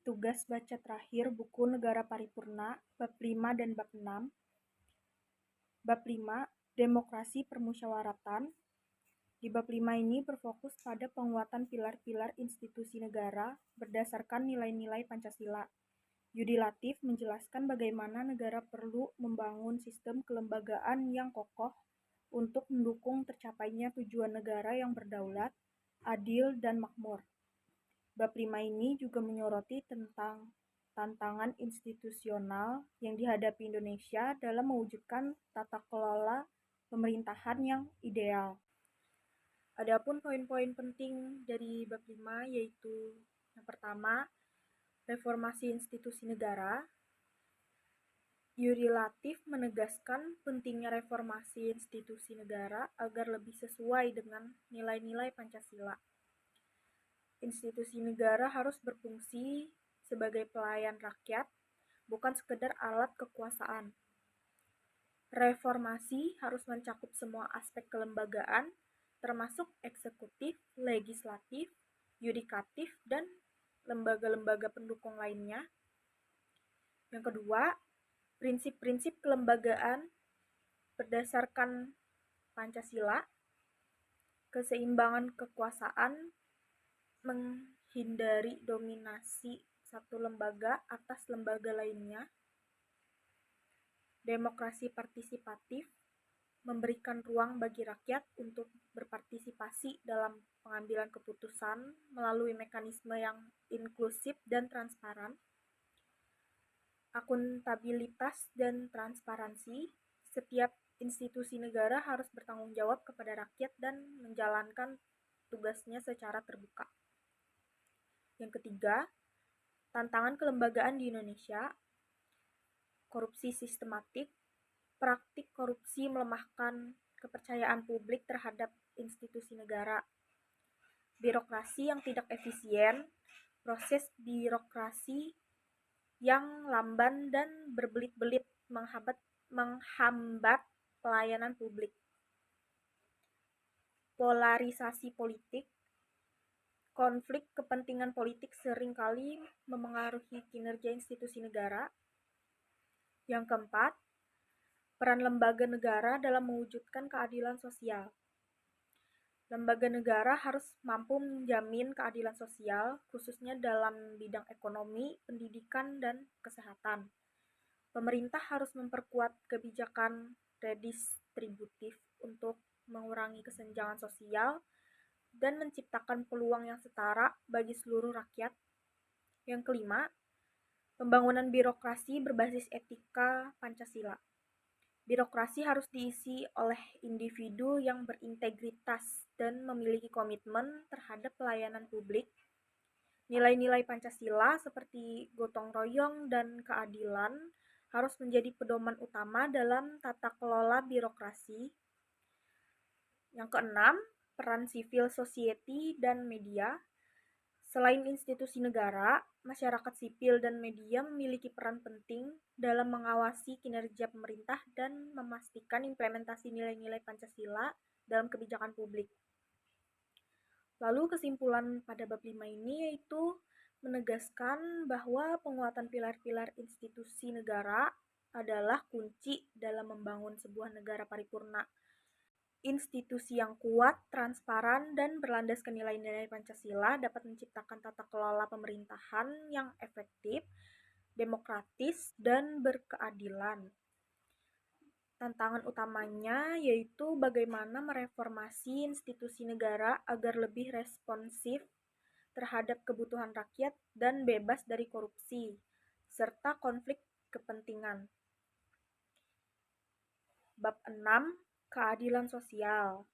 tugas baca terakhir buku Negara Paripurna, bab 5 dan bab 6. Bab 5, Demokrasi Permusyawaratan. Di bab 5 ini berfokus pada penguatan pilar-pilar institusi negara berdasarkan nilai-nilai Pancasila. Yudi Latif menjelaskan bagaimana negara perlu membangun sistem kelembagaan yang kokoh untuk mendukung tercapainya tujuan negara yang berdaulat, adil, dan makmur. Bab 5 ini juga menyoroti tentang tantangan institusional yang dihadapi Indonesia dalam mewujudkan tata kelola pemerintahan yang ideal. Adapun poin-poin penting dari bab 5 yaitu yang pertama, reformasi institusi negara. Yudi Latif menegaskan pentingnya reformasi institusi negara agar lebih sesuai dengan nilai-nilai Pancasila. Institusi negara harus berfungsi sebagai pelayan rakyat, bukan sekedar alat kekuasaan. Reformasi harus mencakup semua aspek kelembagaan, termasuk eksekutif, legislatif, yudikatif, dan lembaga-lembaga pendukung lainnya. Yang kedua, prinsip-prinsip kelembagaan berdasarkan Pancasila, keseimbangan kekuasaan, menghindari dominasi satu lembaga atas lembaga lainnya, demokrasi partisipatif, memberikan ruang bagi rakyat untuk berpartisipasi dalam pengambilan keputusan melalui mekanisme yang inklusif dan transparan, akuntabilitas dan transparansi. Setiap institusi negara harus bertanggung jawab kepada rakyat dan menjalankan tugasnya secara terbuka. Yang ketiga, tantangan kelembagaan di Indonesia, korupsi sistematik. Praktik korupsi melemahkan kepercayaan publik terhadap institusi negara. Birokrasi yang tidak efisien, proses birokrasi yang lamban dan berbelit-belit menghambat pelayanan publik. Polarisasi politik, konflik kepentingan politik seringkali memengaruhi kinerja institusi negara. Yang keempat, peran lembaga negara dalam mewujudkan keadilan sosial. Lembaga negara harus mampu menjamin keadilan sosial, khususnya dalam bidang ekonomi, pendidikan, dan kesehatan. Pemerintah harus memperkuat kebijakan redistributif untuk mengurangi kesenjangan sosial dan menciptakan peluang yang setara bagi seluruh rakyat. Yang kelima, pembangunan birokrasi berbasis etika Pancasila. Birokrasi harus diisi oleh individu yang berintegritas dan memiliki komitmen terhadap pelayanan publik. Nilai-nilai Pancasila seperti gotong royong dan keadilan harus menjadi pedoman utama dalam tata kelola birokrasi. Yang keenam, peran civil society dan media. Selain institusi negara, masyarakat sipil dan media memiliki peran penting dalam mengawasi kinerja pemerintah dan memastikan implementasi nilai-nilai Pancasila dalam kebijakan publik. Lalu kesimpulan pada bab 5 ini yaitu menegaskan bahwa penguatan pilar-pilar institusi negara adalah kunci dalam membangun sebuah negara paripurna. Institusi yang kuat, transparan, dan berlandaskan nilai-nilai Pancasila dapat menciptakan tata kelola pemerintahan yang efektif, demokratis, dan berkeadilan. Tantangan utamanya yaitu bagaimana mereformasi institusi negara agar lebih responsif terhadap kebutuhan rakyat dan bebas dari korupsi, serta konflik kepentingan. Bab 6, Keadilan Sosial.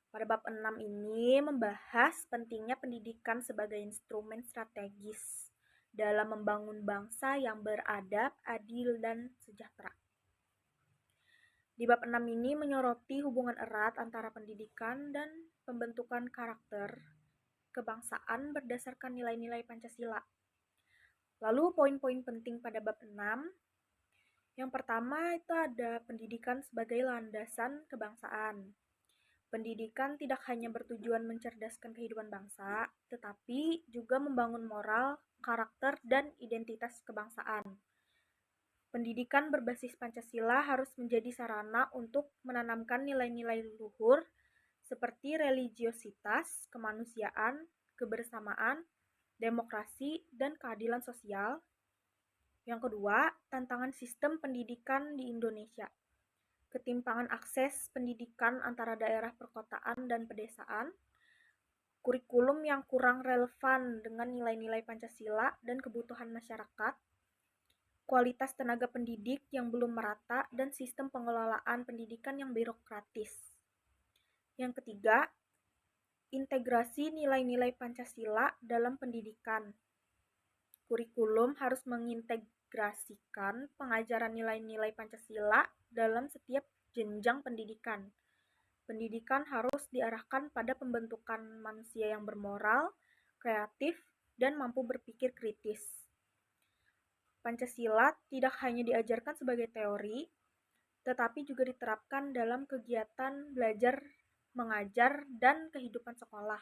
Pada bab 6 ini membahas pentingnya pendidikan sebagai instrumen strategis dalam membangun bangsa yang beradab, adil, dan sejahtera. Di bab 6 ini menyoroti hubungan erat antara pendidikan dan pembentukan karakter kebangsaan berdasarkan nilai-nilai Pancasila. Lalu poin-poin penting pada bab 6. Yang pertama itu ada pendidikan sebagai landasan kebangsaan. Pendidikan tidak hanya bertujuan mencerdaskan kehidupan bangsa, tetapi juga membangun moral, karakter, dan identitas kebangsaan. Pendidikan berbasis Pancasila harus menjadi sarana untuk menanamkan nilai-nilai luhur seperti religiositas, kemanusiaan, kebersamaan, demokrasi, dan keadilan sosial. Yang kedua, tantangan sistem pendidikan di Indonesia. Ketimpangan akses pendidikan antara daerah perkotaan dan pedesaan, kurikulum yang kurang relevan dengan nilai-nilai Pancasila dan kebutuhan masyarakat, kualitas tenaga pendidik yang belum merata, dan sistem pengelolaan pendidikan yang birokratis. Yang ketiga, integrasi nilai-nilai Pancasila dalam pendidikan. Kurikulum harus mengintegrasikan pengajaran nilai-nilai Pancasila dalam setiap jenjang pendidikan. Pendidikan harus diarahkan pada pembentukan manusia yang bermoral, kreatif, dan mampu berpikir kritis. Pancasila tidak hanya diajarkan sebagai teori, tetapi juga diterapkan dalam kegiatan belajar, mengajar, dan kehidupan sekolah.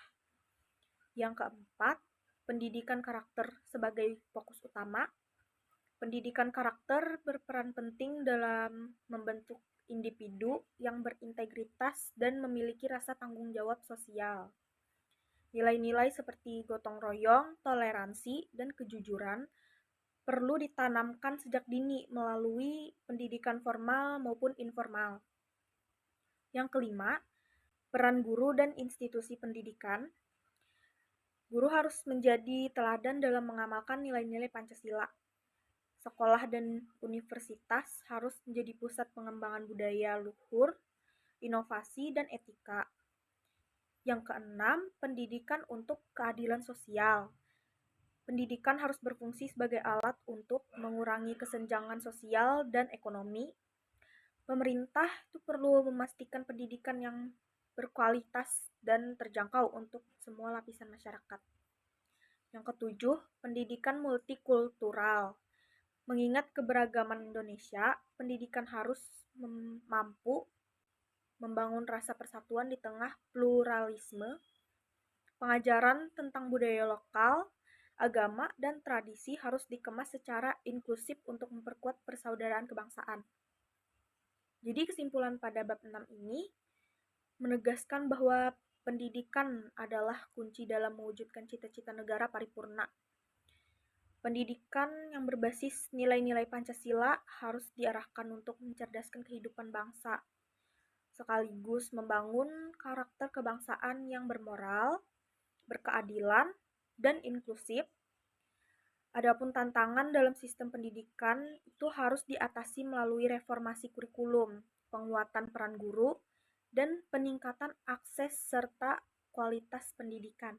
Yang keempat, pendidikan karakter sebagai fokus utama. Pendidikan karakter berperan penting dalam membentuk individu yang berintegritas dan memiliki rasa tanggung jawab sosial. Nilai-nilai seperti gotong royong, toleransi, dan kejujuran perlu ditanamkan sejak dini melalui pendidikan formal maupun informal. Yang kelima, peran guru dan institusi pendidikan. Guru harus menjadi teladan dalam mengamalkan nilai-nilai Pancasila. Sekolah dan universitas harus menjadi pusat pengembangan budaya luhur, inovasi, dan etika. Yang keenam, pendidikan untuk keadilan sosial. Pendidikan harus berfungsi sebagai alat untuk mengurangi kesenjangan sosial dan ekonomi. Pemerintah itu perlu memastikan pendidikan yang berkualitas dan terjangkau untuk semua lapisan masyarakat. Yang ketujuh, pendidikan multikultural. Mengingat keberagaman Indonesia, pendidikan harus mampu membangun rasa persatuan di tengah pluralisme. Pengajaran tentang budaya lokal, agama, dan tradisi harus dikemas secara inklusif untuk memperkuat persaudaraan kebangsaan. Jadi kesimpulan pada bab 6 ini menegaskan bahwa pendidikan adalah kunci dalam mewujudkan cita-cita negara paripurna. Pendidikan yang berbasis nilai-nilai Pancasila harus diarahkan untuk mencerdaskan kehidupan bangsa, sekaligus membangun karakter kebangsaan yang bermoral, berkeadilan, dan inklusif. Adapun tantangan dalam sistem pendidikan itu harus diatasi melalui reformasi kurikulum, penguatan peran guru, dan peningkatan akses serta kualitas pendidikan.